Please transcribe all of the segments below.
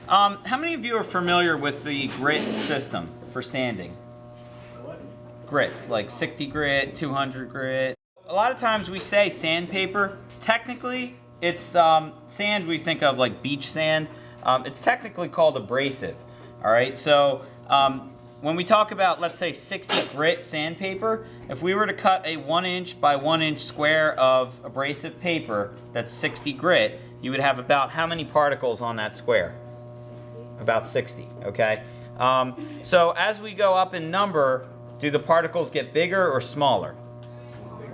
How many of you are familiar with the grit system for sanding? Grits, like 60 grit, 200 grit. A lot of times we say sandpaper. Technically, it's sand we think of like beach sand. It's technically called abrasive. All right, so when we talk about, let's say, 60 grit sandpaper, if we were to cut a 1 inch by 1 inch square of abrasive paper that's 60 grit, you would have about how many particles on that square? About 60, okay? So as we go up in number, do the particles get bigger or smaller?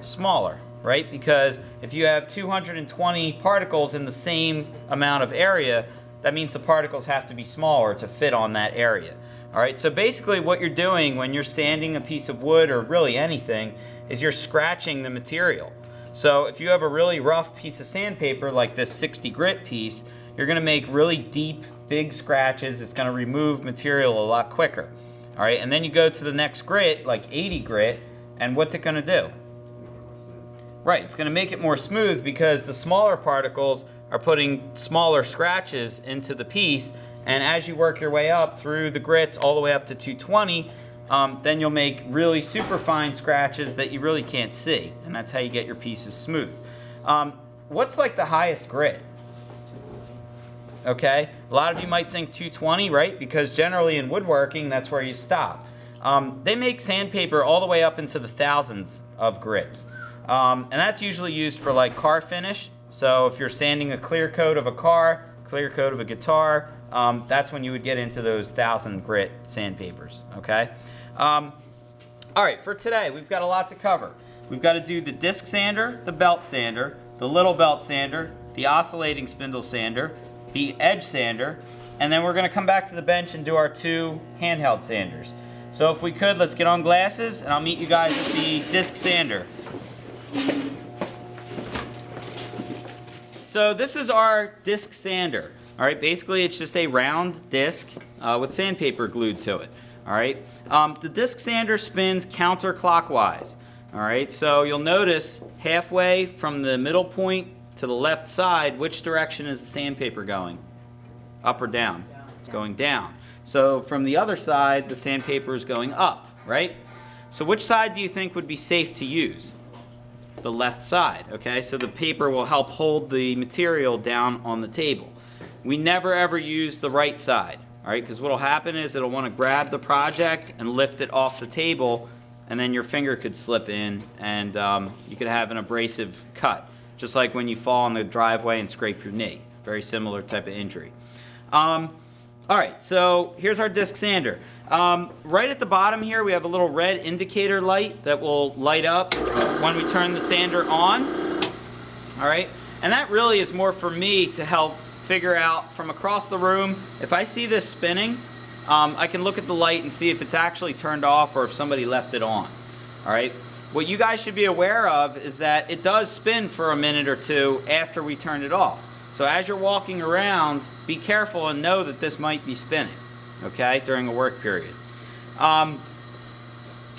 Smaller, right? Because if you have 220 particles in the same amount of area, that means the particles have to be smaller to fit on that area. All right, so basically what you're doing when you're sanding a piece of wood or really anything is you're scratching the material. So if you have a really rough piece of sandpaper like this 60 grit piece, you're gonna make really deep, big scratches. It's gonna remove material a lot quicker. All right, and then you go to the next grit, like 80 grit, and what's it gonna do? Right, it's gonna make it more smooth because the smaller particles are putting smaller scratches into the piece, and as you work your way up through the grits all the way up to 220, then you'll make really super fine scratches that you really can't see, and that's how you get your pieces smooth. What's like the highest grit? Okay, a lot of you might think 220, right? Because generally in woodworking, that's where you stop. They make sandpaper all the way up into the thousands of grits. And that's usually used for like car finish. So if you're sanding a clear coat of a car, clear coat of a guitar, that's when you would get into those 1,000 grit sandpapers, okay? All right, for today, we've got a lot to cover. We've got to do the disc sander, the belt sander, the little belt sander, the oscillating spindle sander, the edge sander, and then we're going to come back to the bench and do our 2 handheld sanders. So if we could, let's get on glasses, and I'll meet you guys at the disc sander. So this is our disc sander. All right, basically it's just a round disc with sandpaper glued to it. All right, the disc sander spins counterclockwise. All right, so you'll notice halfway from the middle point to the left side, which direction is the sandpaper going? Up or down? It's going down. So from the other side, the sandpaper is going up, right? So which side do you think would be safe to use? The left side, okay? So the paper will help hold the material down on the table. We never ever use the right side, all right? Because what will happen is it'll want to grab the project and lift it off the table, and then your finger could slip in and you could have an abrasive cut. Just like when you fall on the driveway and scrape your knee. Very similar type of injury. All right, so here's our disc sander. Right at the bottom here, we have a little red indicator light that will light up when we turn the sander on. All right, and that really is more for me to help figure out from across the room, if I see this spinning, I can look at the light and see if it's actually turned off or if somebody left it on. All right. What you guys should be aware of is that it does spin for a minute or two after we turn it off. So as you're walking around, be careful and know that this might be spinning, okay, during a work period. All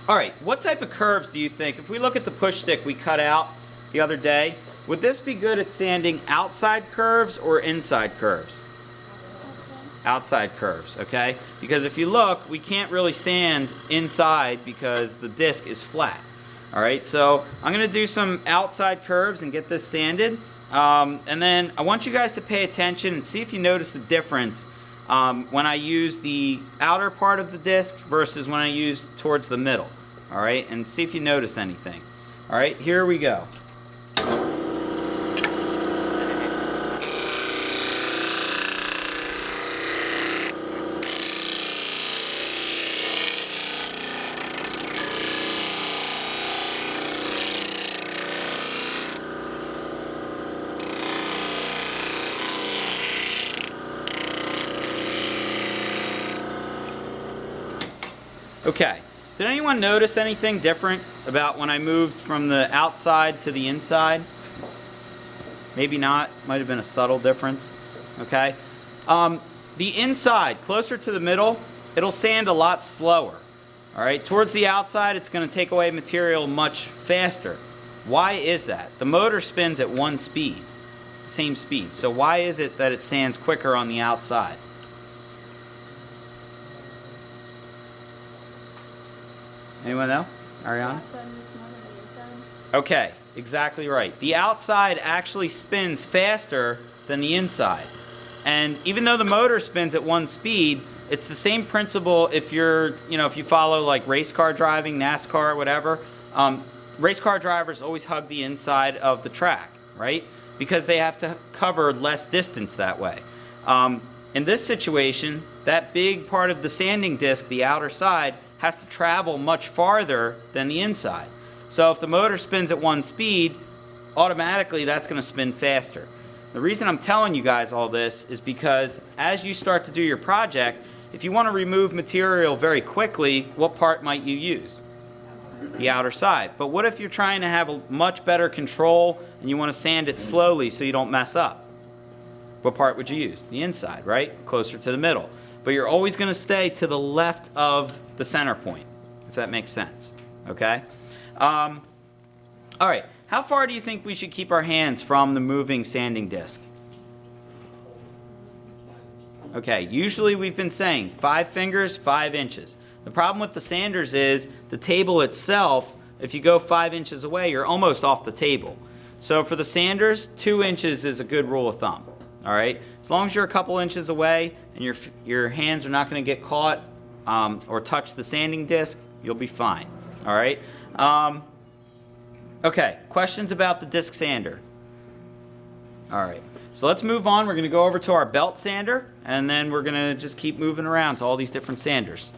right, what type of curves do you think, if we look at the push stick we cut out the other day, would this be good at sanding outside curves or inside curves? Outside curves, okay? Because if you look, we can't really sand inside because the disc is flat. All right, so I'm going to do some outside curves and get this sanded. And then I want you guys to pay attention and see if you notice the difference when I use the outer part of the disc versus when I use towards the middle. All right, and see if you notice anything. All right, here we go. Okay, did anyone notice anything different about when I moved from the outside to the inside? Maybe not, might have been a subtle difference, okay? The inside, closer to the middle, it'll sand a lot slower, all right? Towards the outside, it's gonna take away material much faster. Why is that? The motor spins at one speed, same speed, so why is it that it sands quicker on the outside? Anyone know? Ariana? Outside moves more than the inside. Okay, exactly right. The outside actually spins faster than the inside. And even though the motor spins at one speed, it's the same principle if if you follow like race car driving, NASCAR, whatever. Race car drivers always hug the inside of the track, right? Because they have to cover less distance that way. In this situation, that big part of the sanding disc, the outer side, has to travel much farther than the inside. So if the motor spins at one speed, automatically that's going to spin faster. The reason I'm telling you guys all this is because as you start to do your project, if you want to remove material very quickly, what part might you use? The outer side. But what if you're trying to have a much better control and you want to sand it slowly so you don't mess up? What part would you use? The inside, right? Closer to the middle. But you're always going to stay to the left of the center point, if that makes sense. Okay? All right. How far do you think we should keep our hands from the moving sanding disc? Okay, usually we've been saying 5 fingers, 5 inches. The problem with the sanders is the table itself, if you go 5 inches away, you're almost off the table. So for the sanders, 2 inches is a good rule of thumb. All right, as long as you're a couple inches away and your hands are not going to get caught or touch the sanding disc, you'll be fine. All right. Okay, questions about the disc sander? All right, so let's move on. We're going to go over to our belt sander, and then we're going to just keep moving around to all these different sanders.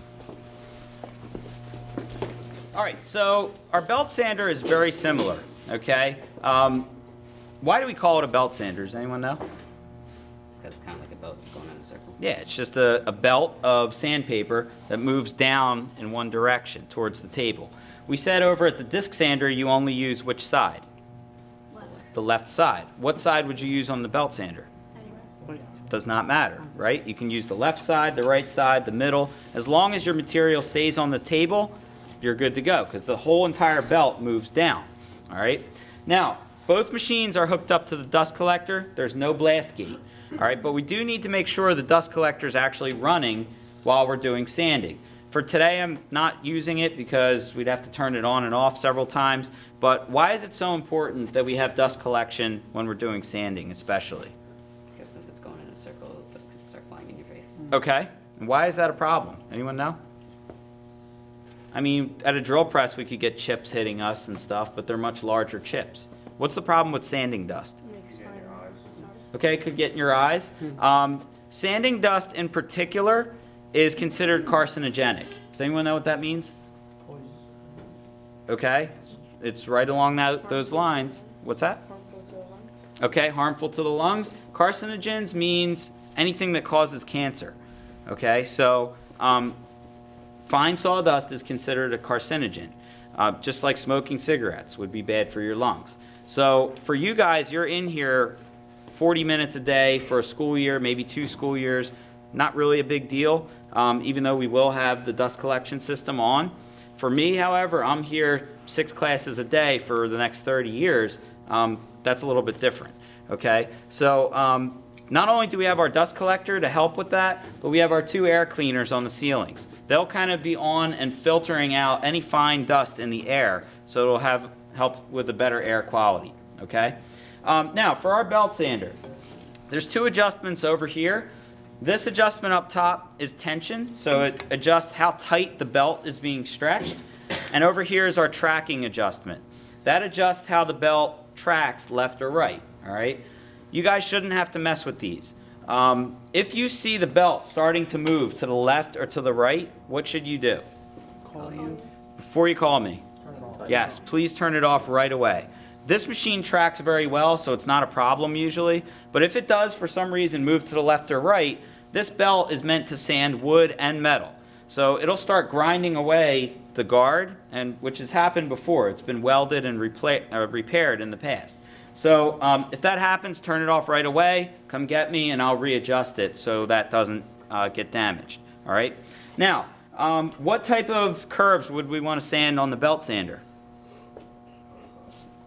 All right, so our belt sander is very similar, okay? Why do we call it a belt sander? Does anyone know? That's kind of like a belt going in a circle. Yeah, it's just a belt of sandpaper that moves down in one direction towards the table. We said over at the disc sander, you only use which side? Left. The left side. What side would you use on the belt sander? Anywhere. Does not matter, right? You can use the left side, the right side, the middle. As long as your material stays on the table, you're good to go because the whole entire belt moves down, all right? Now, both machines are hooked up to the dust collector. There's no blast gate, all right? But we do need to make sure the dust collector is actually running while we're doing sanding. For today, I'm not using it because we'd have to turn it on and off several times. But why is it so important that we have dust collection when we're doing sanding especially? Because since it's going in a circle, dust could start flying in your face. Okay, and why is that a problem? Anyone know? I mean, at a drill press, we could get chips hitting us and stuff, but they're much larger chips. What's the problem with sanding dust? Makes fire. Okay, could get in your eyes. Sanding dust in particular is considered carcinogenic. Does anyone know what that means? Okay, it's right along those lines. What's that? Harmful to the lungs. Okay, harmful to the lungs. Carcinogens means anything that causes cancer. Okay, so fine sawdust is considered a carcinogen, just like smoking cigarettes would be bad for your lungs. So for you guys, you're in here 40 minutes a day for a school year, maybe 2 school years. Not really a big deal, even though we will have the dust collection system on. For me, however, I'm here 6 classes a day for the next 30 years. That's a little bit different, okay? So not only do we have our dust collector to help with that, but we have our 2 air cleaners on the ceilings. They'll kind of be on and filtering out any fine dust in the air, so it'll help with a better air quality, okay? Now, for our belt sander, there's 2 adjustments over here. This adjustment up top is tension, so it adjusts how tight the belt is being stretched. And over here is our tracking adjustment. That adjusts how the belt tracks left or right, all right? You guys shouldn't have to mess with these. If you see the belt starting to move to the left or to the right, what should you do? Call you. Before you call me. Yes, please turn it off right away. This machine tracks very well, so it's not a problem usually. But if it does, for some reason, move to the left or right, this belt is meant to sand wood and metal. So it'll start grinding away the guard, which has happened before. It's been welded and repaired in the past. So if that happens, turn it off right away. Come get me, and I'll readjust it so that doesn't get damaged. All right? Now, what type of curves would we want to sand on the belt sander?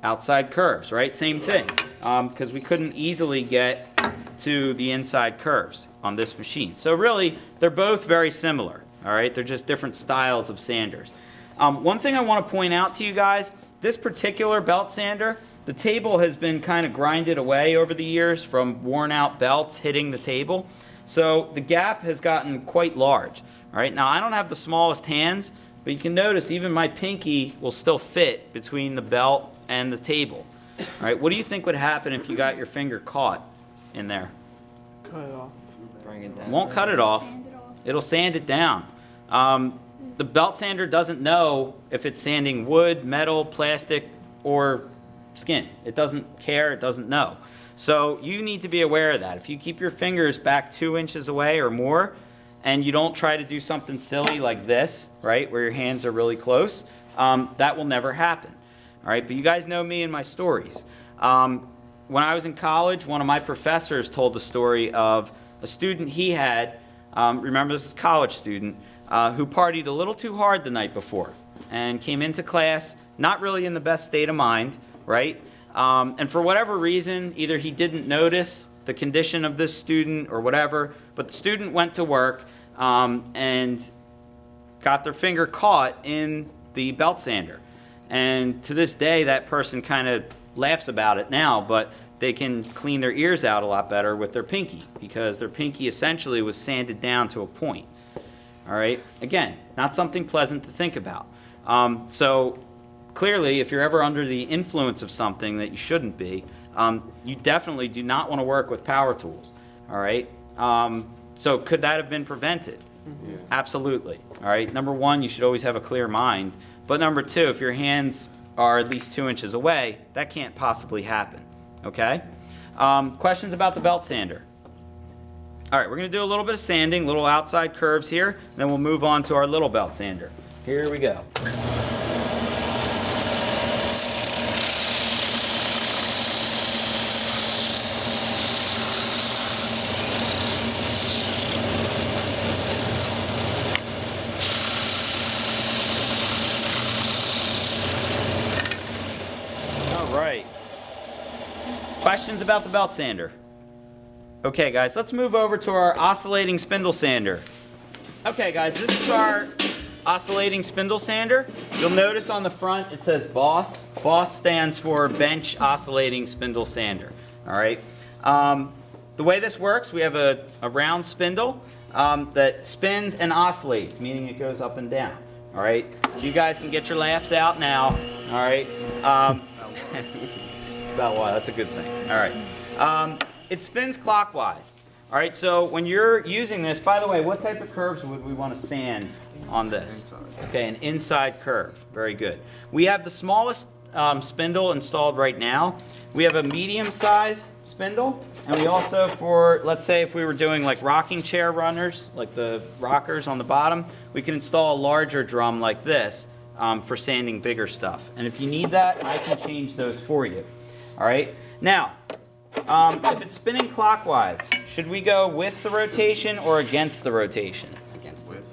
Outside curves, right? Same thing, because we couldn't easily get to the inside curves on this machine. So really, they're both very similar, all right? They're just different styles of sanders. One thing I want to point out to you guys, this particular belt sander, the table has been kind of grinded away over the years from worn out belts hitting the table. So the gap has gotten quite large. All right, now I don't have the smallest hands, but you can notice even my pinky will still fit between the belt and the table. All right, what do you think would happen if you got your finger caught in there? Cut it off. Bring it down. Won't cut it off. Sand it off. It'll sand it down. The belt sander doesn't know if it's sanding wood, metal, plastic, or skin. It doesn't care, it doesn't know. So you need to be aware of that. If you keep your fingers back 2 inches away or more, and you don't try to do something silly like this, right, where your hands are really close, that will never happen. All right, but you guys know me and my stories. When I was in college, one of my professors told the story of a student he had, remember this is a college student, who partied a little too hard the night before and came into class not really in the best state of mind, right? And for whatever reason, either he didn't notice the condition of this student or whatever, but the student went to work and got their finger caught in the belt sander. And to this day, that person kind of laughs about it now, but they can clean their ears out a lot better with their pinky because their pinky essentially was sanded down to a point. All right, again, not something pleasant to think about. So clearly, if you're ever under the influence of something that you shouldn't be, you definitely do not want to work with power tools. All right, so could that have been prevented? Yeah. Absolutely. All right, number one, you should always have a clear mind. But number two, if your hands are at least 2 inches away, that can't possibly happen. Okay? Questions about the belt sander? All right, we're going to do a little bit of sanding, little outside curves here, and then we'll move on to our little belt sander. Here we go. All right. Questions about the belt sander? Okay, guys, let's move over to our oscillating spindle sander. Okay, guys, this is our oscillating spindle sander. You'll notice on the front it says BOSS. BOSS stands for Bench Oscillating Spindle Sander. All right. The way this works, we have a round spindle that spins and oscillates, meaning it goes up and down. All right. So you guys can get your laughs out now. All right. About what? That's a good thing. All right. It spins clockwise. All right, so when you're using this, by the way, what type of curves would we want to sand on this? Inside. Okay, an inside curve. Very good. We have the smallest spindle installed right now. We have a medium-sized spindle, and we also, for, let's say if we were doing like rocking chair runners, like the rockers on the bottom, we can install a larger drum like this for sanding bigger stuff. And if you need that, I can change those for you. All right, now, if it's spinning clockwise, should we go with the rotation or against the rotation? Against With.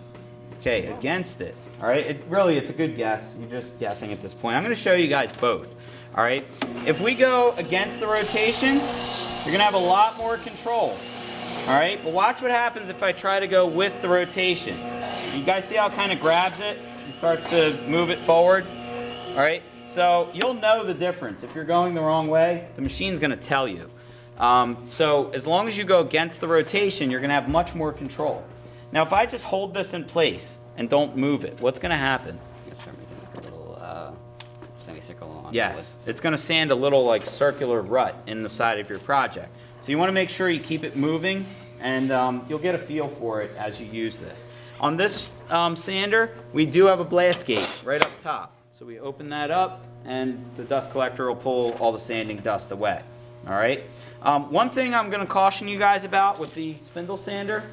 Okay, against it. All right, it's a good guess. You're just guessing at this point. I'm going to show you guys both. All right, if we go against the rotation, you're going to have a lot more control. All right, but watch what happens if I try to go with the rotation. You guys see how it kind of grabs it and starts to move it forward? All right, so you'll know the difference. If you're going the wrong way, the machine's going to tell you. So as long as you go against the rotation, you're going to have much more control. Now, if I just hold this in place and don't move it, what's going to happen? You can start making like a little semicircle on Yes, it's going to sand a little like circular rut in the side of your project. So you want to make sure you keep it moving, and you'll get a feel for it as you use this. On this sander, we do have a blast gate right up top. So we open that up, and the dust collector will pull all the sanding dust away. All right. One thing I'm going to caution you guys about with the spindle sander,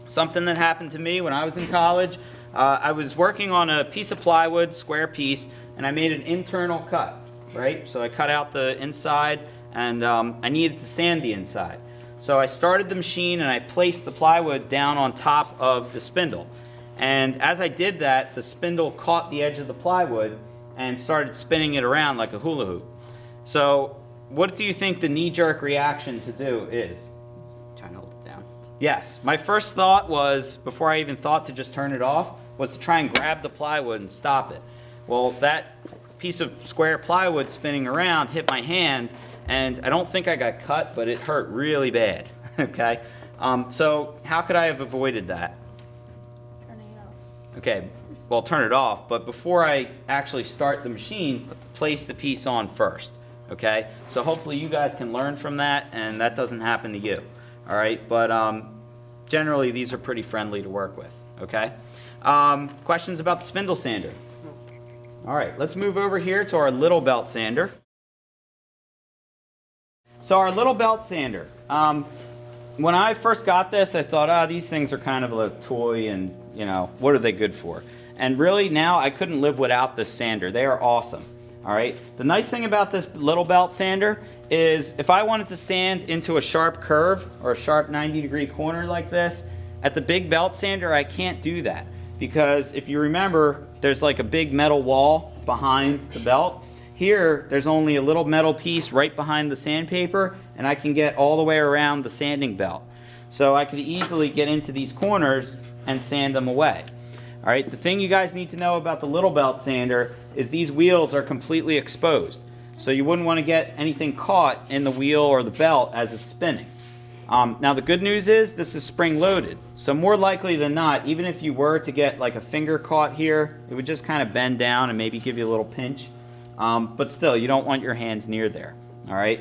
something that happened to me when I was in college. I was working on a piece of plywood, square piece, and I made an internal cut, right? So I cut out the inside, and I needed to sand the inside. So I started the machine, and I placed the plywood down on top of the spindle. And as I did that, the spindle caught the edge of the plywood and started spinning it around like a hula hoop. So what do you think the knee-jerk reaction to do is? Trying to hold it down. Yes, my first thought was, before I even thought to just turn it off, was to try and grab the plywood and stop it. Well, that piece of square plywood spinning around hit my hand, and I don't think I got cut, but it hurt really bad, okay? So how could I have avoided that? Turning it off. Okay, well, turn it off, but before I actually start the machine, place the piece on first, okay? So hopefully you guys can learn from that, and that doesn't happen to you, all right? But generally, these are pretty friendly to work with, okay? Questions about the spindle sander? All right, let's move over here to our little belt sander. So our little belt sander, when I first got this, I thought, these things are kind of a toy and, you know, what are they good for? And really now I couldn't live without this sander. They are awesome, all right? The nice thing about this little belt sander is if I wanted to sand into a sharp curve or a sharp 90-degree corner like this, at the big belt sander, I can't do that. Because if you remember, there's like a big metal wall behind the belt. Here, there's only a little metal piece right behind the sandpaper, and I can get all the way around the sanding belt. So I could easily get into these corners and sand them away. All right, the thing you guys need to know about the little belt sander is these wheels are completely exposed. So you wouldn't want to get anything caught in the wheel or the belt as it's spinning. Now the good news is this is spring loaded. So more likely than not, even if you were to get like a finger caught here, it would just kind of bend down and maybe give you a little pinch. But still, you don't want your hands near there, all right?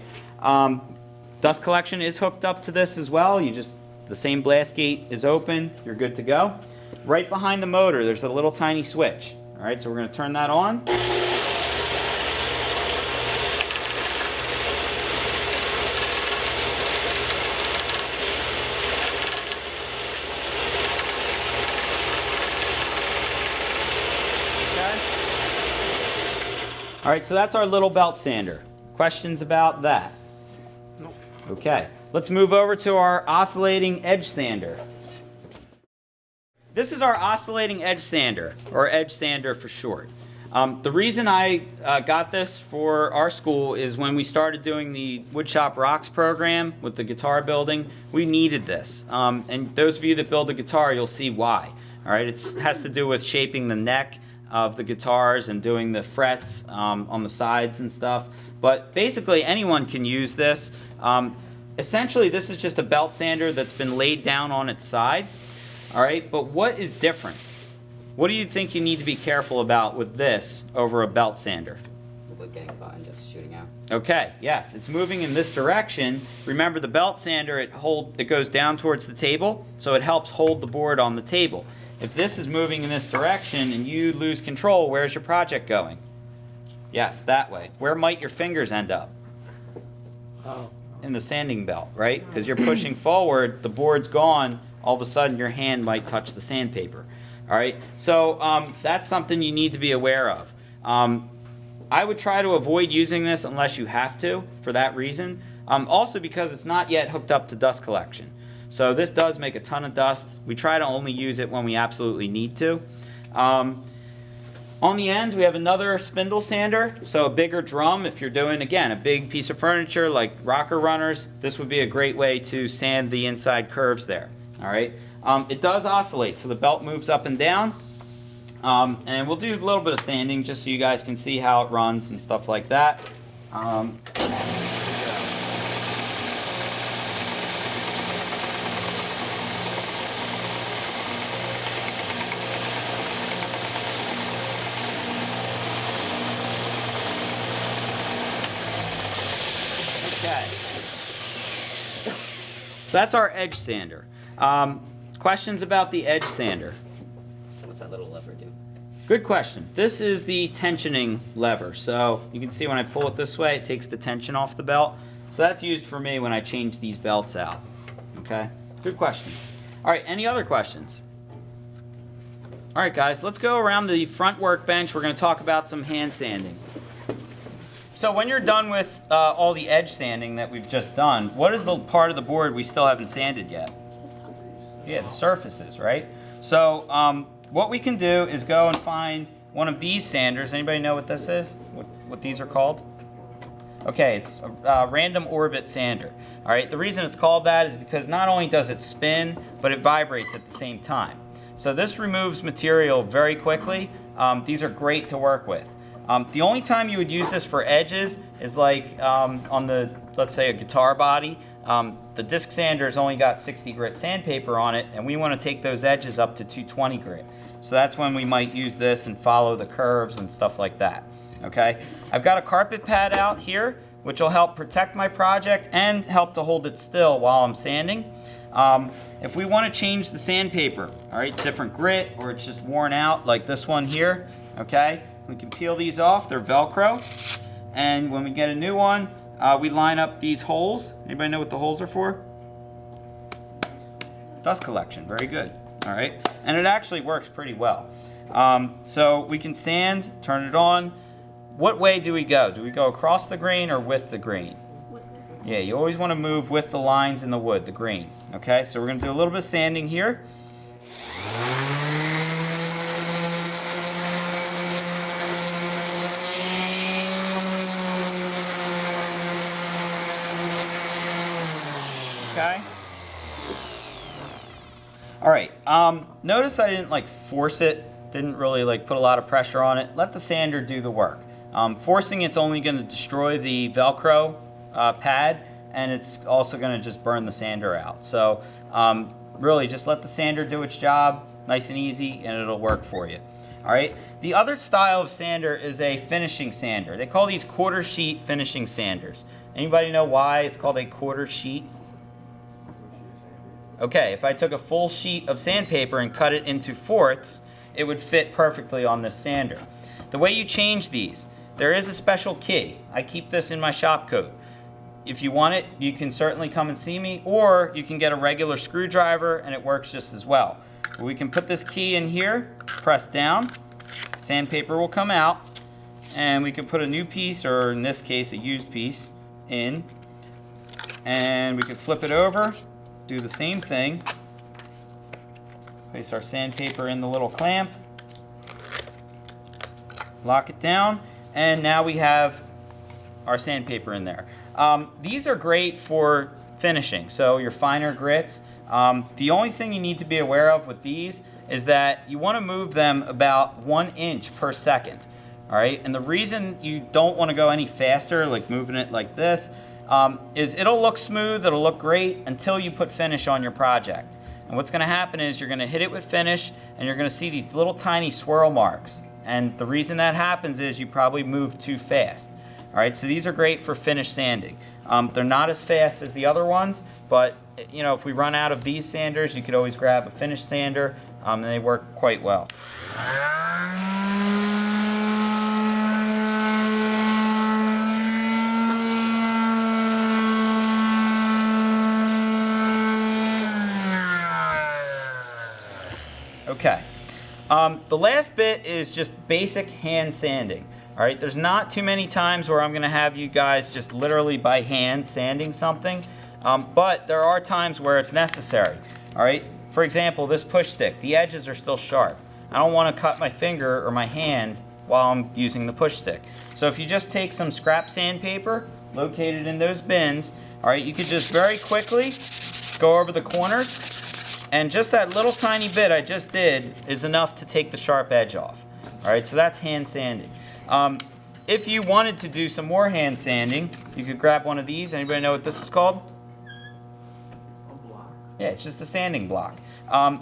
Dust collection is hooked up to this as well. The same blast gate is open, you're good to go. Right behind the motor, there's a little tiny switch. All right, so we're gonna turn that on. All right, so that's our little belt sander. Questions about that? Nope. Okay, let's move over to our oscillating edge sander. This is our oscillating edge sander, or edge sander for short. The reason I got this for our school is when we started doing the Woodshop Rocks program with the guitar building, we needed this. And those of you that build a guitar, you'll see why. All right, it has to do with shaping the neck of the guitars and doing the frets on the sides and stuff. But basically anyone can use this. Essentially this is just a belt sander that's been laid down on its side. All right, but what is different? What do you think you need to be careful about with this over a belt sander? The wood getting caught and just shooting out. Okay, yes, it's moving in this direction. Remember the belt sander, it goes down towards the table, so it helps hold the board on the table. If this is moving in this direction and you lose control, where's your project going? Yes, that way. Where might your fingers end up? Oh. In the sanding belt, right? Because you're pushing forward, the board's gone, all of a sudden your hand might touch the sandpaper. All right, so that's something you need to be aware of. I would try to avoid using this unless you have to, for that reason. Also because it's not yet hooked up to dust collection. So this does make a ton of dust. We try to only use it when we absolutely need to. On the end, we have another spindle sander, so a bigger drum. If you're doing, again, a big piece of furniture like rocker runners, this would be a great way to sand the inside curves there. All right. It does oscillate, so the belt moves up and down. And we'll do a little bit of sanding just so you guys can see how it runs and stuff like that. Okay. So that's our edge sander. Questions about the edge sander? What's that little lever do? Good question. This is the tensioning lever. So you can see when I pull it this way, it takes the tension off the belt. So that's used for me when I change these belts out. Okay, good question. All right, any other questions? All right, guys, let's go around the front workbench. We're going to talk about some hand sanding. So when you're done with all the edge sanding that we've just done, what is the part of the board we still haven't sanded yet? Yeah, the surfaces, right? So what we can do is go and find one of these sanders. Anybody know what this is? What these are called? Okay, it's a random orbit sander. All right, the reason it's called that is because not only does it spin, but it vibrates at the same time. So this removes material very quickly. These are great to work with. The only time you would use this for edges is like on the, let's say, a guitar body. The disc sander's only got 60 grit sandpaper on it, and we want to take those edges up to 220 grit. So that's when we might use this and follow the curves and stuff like that. Okay, I've got a carpet pad out here, which will help protect my project and help to hold it still while I'm sanding. If we want to change the sandpaper, all right, different grit, or it's just worn out like this one here, okay, we can peel these off. They're Velcro. And when we get a new one, we line up these holes. Anybody know what the holes are for? Dust collection. Very good. All right, and it actually works pretty well. So we can sand, turn it on. What way do we go? Do we go across the grain or with the grain? Yeah, you always want to move with the lines in the wood, the grain. Okay, so we're going to do a little bit of sanding here. Okay. All right, notice I didn't like force it, didn't really like put a lot of pressure on it. Let the sander do the work. Forcing it's only going to destroy the Velcro pad, and it's also going to just burn the sander out. So really just let the sander do its job, nice and easy, and it'll work for you. All right, the other style of sander is a finishing sander. They call these quarter sheet finishing sanders. Anybody know why it's called a quarter sheet? Okay, if I took a full sheet of sandpaper and cut it into fourths, it would fit perfectly on this sander. The way you change these, there is a special key. I keep this in my shop coat. If you want it, you can certainly come and see me, or you can get a regular screwdriver and it works just as well. We can put this key in here, press down, sandpaper will come out, and we can put a new piece, or in this case a used piece, in, and we can flip it over, do the same thing, place our sandpaper in the little clamp, lock it down, and now we have our sandpaper in there. These are great for finishing, so your finer grits. The only thing you need to be aware of with these is that you want to move them about 1 inch per second. All right, and the reason you don't want to go any faster, like moving it like this, is it'll look smooth, it'll look great until you put finish on your project. And what's going to happen is you're going to hit it with finish, and you're going to see these little tiny swirl marks. And the reason that happens is you probably moved too fast. All right, so these are great for finish sanding. They're not as fast as the other ones, but you know, if we run out of these sanders, you could always grab a finish sander, and they work quite well. Okay, the last bit is just basic hand sanding. All right, there's not too many times where I'm going to have you guys just literally by hand sanding something, but there are times where it's necessary. All right, for example, this push stick, the edges are still sharp. I don't want to cut my finger or my hand while I'm using the push stick. So if you just take some scrap sandpaper located in those bins, all right, you could just very quickly go over the corners, and just that little tiny bit I just did is enough to take the sharp edge off. All right, so that's hand sanding. If you wanted to do some more hand sanding, you could grab one of these. Anybody know what this is called? A block. Yeah, it's just a sanding block.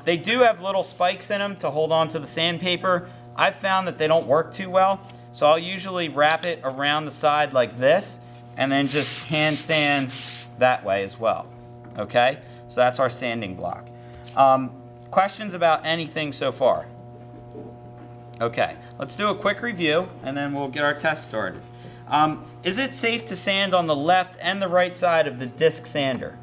They do have little spikes in them to hold on to the sandpaper. I've found that they don't work too well, so I'll usually wrap it around the side like this and then just hand sand that way as well. Okay, so that's our sanding block. Questions about anything so far? Okay, let's do a quick review and then we'll get our test started. Is it safe to sand on the left and the right side of the disc sander?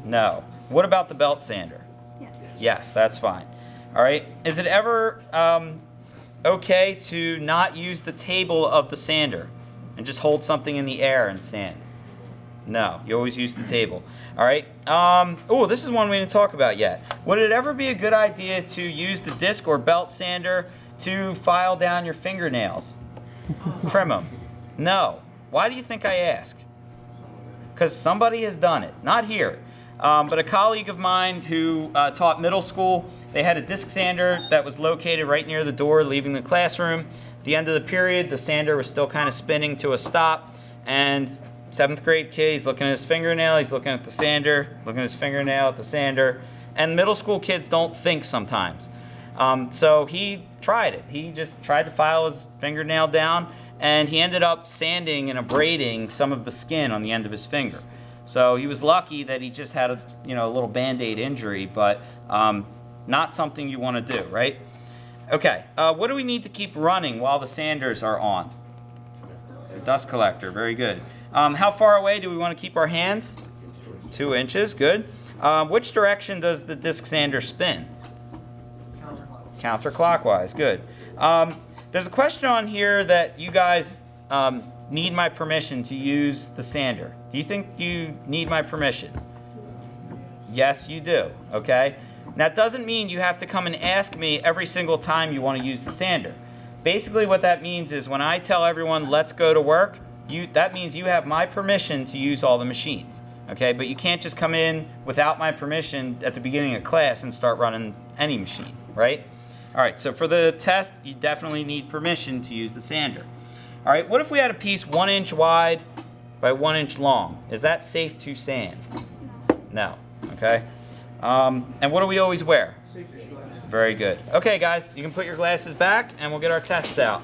No. What about the belt sander? Yes. Yes, that's fine. All right, is it ever okay to not use the table of the sander and just hold something in the air and sand? No, you always use the table. All right. Oh, this is one we didn't talk about yet. Would it ever be a good idea to use the disc or belt sander to file down your fingernails? Trim them? No. Why do you think I ask? Because somebody has done it. Not here. But a colleague of mine who taught middle school, They had a disc sander that was located right near the door leaving the classroom. At the end of the period, the sander was still kind of spinning to a stop, and 7th grade kid, he's looking at his fingernail, he's looking at the sander, looking at his fingernail at the sander, and middle school kids don't think sometimes. So he tried it. He just tried to file his fingernail down, and he ended up sanding and abrading some of the skin on the end of his finger. So he was lucky that he just had a little Band-Aid injury, but not something you want to do, right? Okay, what do we need to keep running while the sanders are on? The dust collector, very good. How far away do we want to keep our hands? 2 inches, good. Which direction does the disc sander spin? Counterclockwise, good. There's a question on here that you guys need my permission to use the sander. Do you think you need my permission? Yes, you do, okay? That doesn't mean you have to come and ask me every single time you want to use the sander. Basically what that means is when I tell everyone, let's go to work, that means you have my permission to use all the machines, okay? But you can't just come in without my permission at the beginning of class and start running any machine, right? All right, so for the test, you definitely need permission to use the sander. All right, what if we had a piece 1 inch wide by 1 inch long? Is that safe to sand? No, okay? And what do we always wear? Very good. Okay, guys, you can put your glasses back and we'll get our test out.